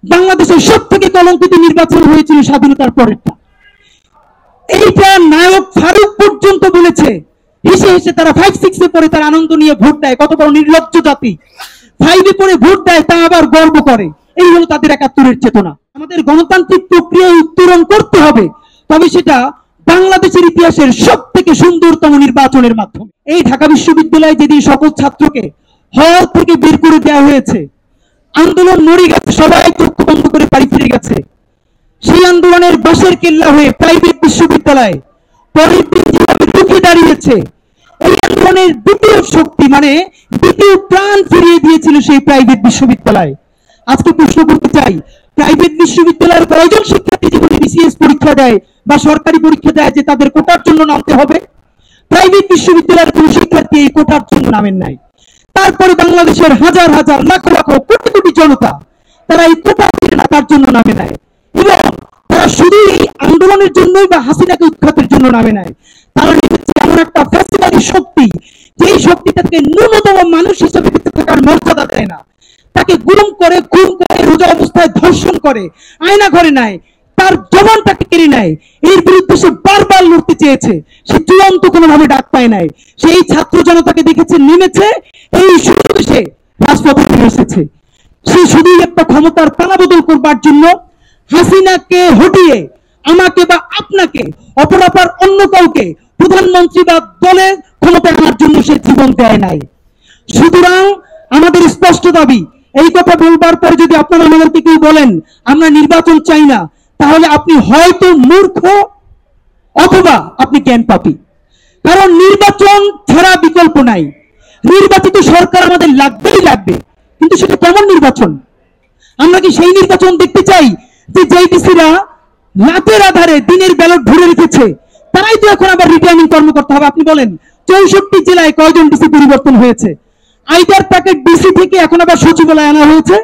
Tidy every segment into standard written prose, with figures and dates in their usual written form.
বাংলাদেশের সবথেকে কলঙ্কিত নির্বাচন হয়েছিল স্বাধীনতার পরেরটা। এইটা নায়ক ফারুক পর্যন্ত বলেছে, হেসে হেসে তারা 5-6 পরে তার আনন্দ নিয়ে ভোট দেয়। কত বড় নির্লজ্জ জাতি, 5 পরে ভোট দেয় তা আবার গর্ব করে। এই হলো তাদের 71-এর চেতনা। আমাদের গণতান্ত্রিক প্রক্রিয়ায় উত্তরণ করতে হবে, তবে সেটা বাংলাদেশের ইতিহাসের সবথেকে সুন্দরতম নির্বাচনের মাধ্যমে। এই ঢাকা বিশ্ববিদ্যালয়ে যেদিন সকল ছাত্রকে হল থেকে বের করে দেওয়া হয়েছে, আন্দোলন মরে গেছে, সবাই চক্ষু বন্ধ করে বাড়ি ফিরে গেছে। সেই আন্দোলনের বাঁশের কেল্লা হয়ে প্রাইভেট বিশ্ববিদ্যালয় পরের দিন যেভাবে রুখে দাঁড়িয়েছে, এই আন্দোলনের দ্বিতীয় শক্তি মানে দ্বিতীয় প্রাণ ফিরিয়ে দিয়েছিল সেই প্রাইভেট বিশ্ববিদ্যালয়। আজকে প্রশ্ন করতে চাই, প্রাইভেট বিশ্ববিদ্যালয়ের কয়জন শিক্ষার্থী জীবনে বিসিএস পরীক্ষা দেয় বা সরকারি পরীক্ষা দেয় যে তাদের কোটার জন্য নামতে হবে? প্রাইভেট বিশ্ববিদ্যালয়ের কোন শিক্ষার্থী এই কোটার জন্য নামেন নাই। তারপরে বাংলাদেশের হাজার হাজার লাখ লাখ কোটি কোটি জনতা তারা এই কোটা তার জন্য নামে নেয়, এবং তারা শুধু এই আন্দোলনের জন্যই বা হাসিনাকে উৎখাতের জন্য নামে নেয়। তারা নেমেছে এমন একটা ফ্যাসিবাদী শক্তি, যেই শক্তি তাকে ন্যূনতম মানুষ হিসেবে বেঁচে থাকার মর্যাদা দেয় না, তাকে গুম করে, খুন করে, রোজা অবস্থায় ধর্ষণ করে, আয়না ঘরে নেয়, তার জবানটাকে কেড়ে নেয়। এর বিরুদ্ধে সে বারবার লড়তে চেয়েছে, সে চূড়ান্ত কোনোভাবে ডাক পায় নাই। সেই ছাত্র জনতাকে দেখেছে নেমেছে, এই সুযোগে সে রাজপথে ফিরে এসেছে। সে শুধুই একটা ক্ষমতার তালাবদল করবার জন্য হাসিনাকে হটিয়ে আমাকে বা আপনাকে অপরাপার অন্য কাউকে প্রধানমন্ত্রী বা দলে ক্ষমতা আনার জন্য সে জীবন দেয় নাই। সুতরাং আমাদের স্পষ্ট দাবি, এই কথা বলবার পরে যদি আপনারা আমাদেরকে কেউ বলেন আমরা নির্বাচন চাই না, তাহলে আপনি হয়তো মূর্খ অথবা আপনি জ্ঞান পাপী। কারণ নির্বাচন ছাড়া বিকল্প নাই। নির্বাচিত সরকার আমাদের লাগবেই লাগবে, কিন্তু সেটা কেমন নির্বাচন? আমরা কি সেই নির্বাচন দেখতে চাই যে জেডিসিরা রাতের আধারে দিনের ব্যালট ভরে রেখেছে, তারাই তো এখন আবার রিটার্নিং কর্মকর্তা হবে? আপনি বলেন 64 জেলায় কয়জন ডিসি পরিবর্তন হয়েছে? আইদার প্যাকেট ডিসি থেকে এখন আবার সচিবালয় আনা হয়েছে,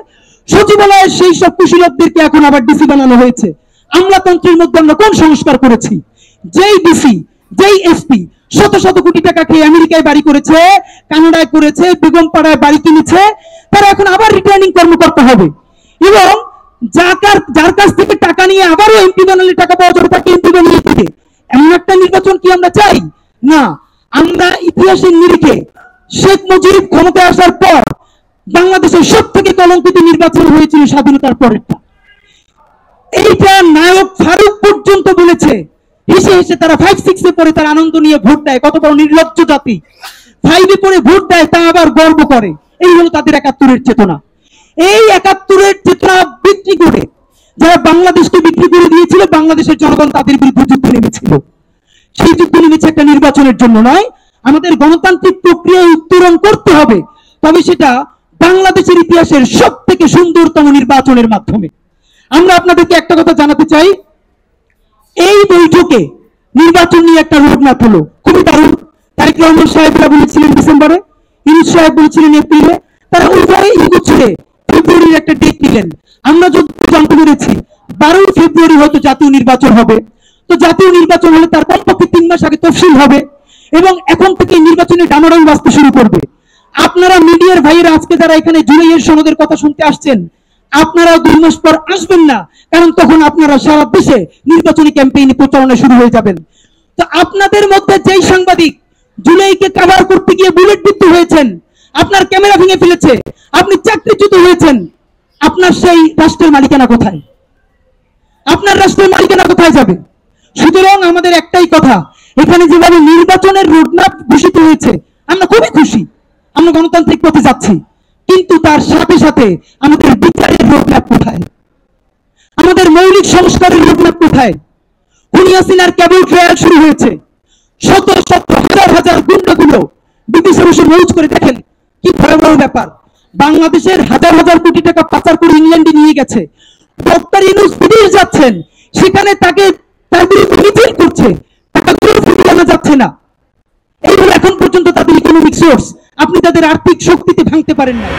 সচিবালয়ের সেই সব কুশীলবদেরকে এখন আবার ডিসি বানানো হয়েছে। আমলাতন্ত্রের মধ্যে আমরা কোন সংস্কার করেছি? যেই ডিসি, যেই এসপি শত শত কোটি টাকা খেয়ে আমেরিকায় বাড়ি করেছে, কানাডায় করেছে, বেগমপাড়ায় বাড়ি কিনেছে, তারা এখন আবার রিটার্নিং কর্মকর্তা হবে। এবং যার কাছ থেকে টাকা নিয়ে আবারও এমপি বানালে টাকা পাওয়া যাবে, তাকে এমপি বানিয়ে দিবে। এমন একটা নির্বাচন কি আমরা চাই? না। আমরা ইতিহাসের নিরিখে শেখ মুজিব ক্ষমতায় আসার পর বাংলাদেশের সবথেকে কলঙ্কিত নির্বাচন হয়েছিল স্বাধীনতার পরেরটা। এইটা নায়ক ফারুক পর্যন্ত বলেছে, হেসে হেসে তারা 5-6 পরে তার আনন্দ নিয়ে ভোট দেয়। কত বড় নির্লজ্জ জাতি, 5 পরে ভোট দেয় তা আবার গর্ব করে। এই হলো তাদের 71-এর চেতনা। এই 71-এর চেতনা বিক্রি করে যারা বাংলাদেশকে বিক্রি করে দিয়েছিল, বাংলাদেশের জনগণ তাদের বিরুদ্ধে যুদ্ধে নেমেছিল। সেই যুদ্ধে নেমেছে একটা নির্বাচনের জন্য নয়। আমাদের গণতান্ত্রিক প্রক্রিয়ায় উত্তরণ করতে হবে, তবে সেটা বাংলাদেশের ইতিহাসের সবথেকে সুন্দরতম নির্বাচনের মাধ্যমে। আমরা আপনাদেরকে একটা কথা জানাতে চাই, এই বৈঠকে নির্বাচন নিয়ে একটা রোডম্যাপ হলো, খুবই দারুণ। তারেক রহমান সাহেবরা বলেছিলেন ডিসেম্বরে, ইউনূস সাহেব বলেছিলেন এপ্রিলে, তারা উভয়ে এগুচ্ছে ফেব্রুয়ারির একটা ডেট নিলেন। আমরা যদি জানতে পেরেছি 12 ফেব্রুয়ারি হয়তো জাতীয় নির্বাচন হবে, তো জাতীয় নির্বাচন হলে তার কমপক্ষে 3 মাস আগে তফসিল হবে, এবং এখন থেকে নির্বাচনের ডামাডোল বাজতে শুরু করবে। আপনারা মিডিয়ার ভাইয়েরা আজকে যারা এখানে জুলাইয়ের সনদের কথা শুনতে আসছেন, আপনারা 2 মাস পর আসবেন না, কারণ তখন আপনারা সারা দেশে নির্বাচনী ক্যাম্পেইনে প্রচারণা শুরু হয়ে যাবেন। তো আপনাদের মধ্যে যেই সাংবাদিক জুলাইকে কভার করতে গিয়ে বুলেট বিদ্ধ হয়েছেন, আপনার ক্যামেরা ভেঙে ফেলেছে, আপনি চাকরিচ্যুত হয়েছেন, আপনার সেই রাষ্ট্রের মালিকানা কোথায়? আপনার রাষ্ট্রের মালিকানা কোথায় যাবে? সুতরাং আমাদের একটাই কথা, এখানে যেভাবে নির্বাচনের রোডম্যাপ ঘোষিত হয়েছে আমরা খুবই খুশি, আমরা গণতান্ত্রিক পথে যাচ্ছি, কিন্তু তার সাথে সাথে আমাদের বিচারের রোডম্যাপ কোথায়? আমাদের মৌলিক সংস্কারের রোডম্যাপ কোথায়? খুনি হাসিনার কেবল ট্রায়াল শুরু হয়েছে, শত শত হাজার হাজার গুন্ডাগুলো বিদেশে বসে মৌজ করে দেখেন কি ভয়াবহ ব্যাপার। বাংলাদেশের হাজার হাজার কোটি টাকা পাচার করে ইংল্যান্ডে নিয়ে গেছে। ডক্টর ইউনূস বিদেশ যাচ্ছেন, সেখানে তাকে তার বিরুদ্ধে মিছিল করছে, টাকাগুলো ফিরিয়ে আনা যাচ্ছে না। এইভাবে এখন পর্যন্ত তাদের ইকোনমিক সোর্স, আপনি তাদের আর্থিক শক্তিতে ভাঙতে পারেন না।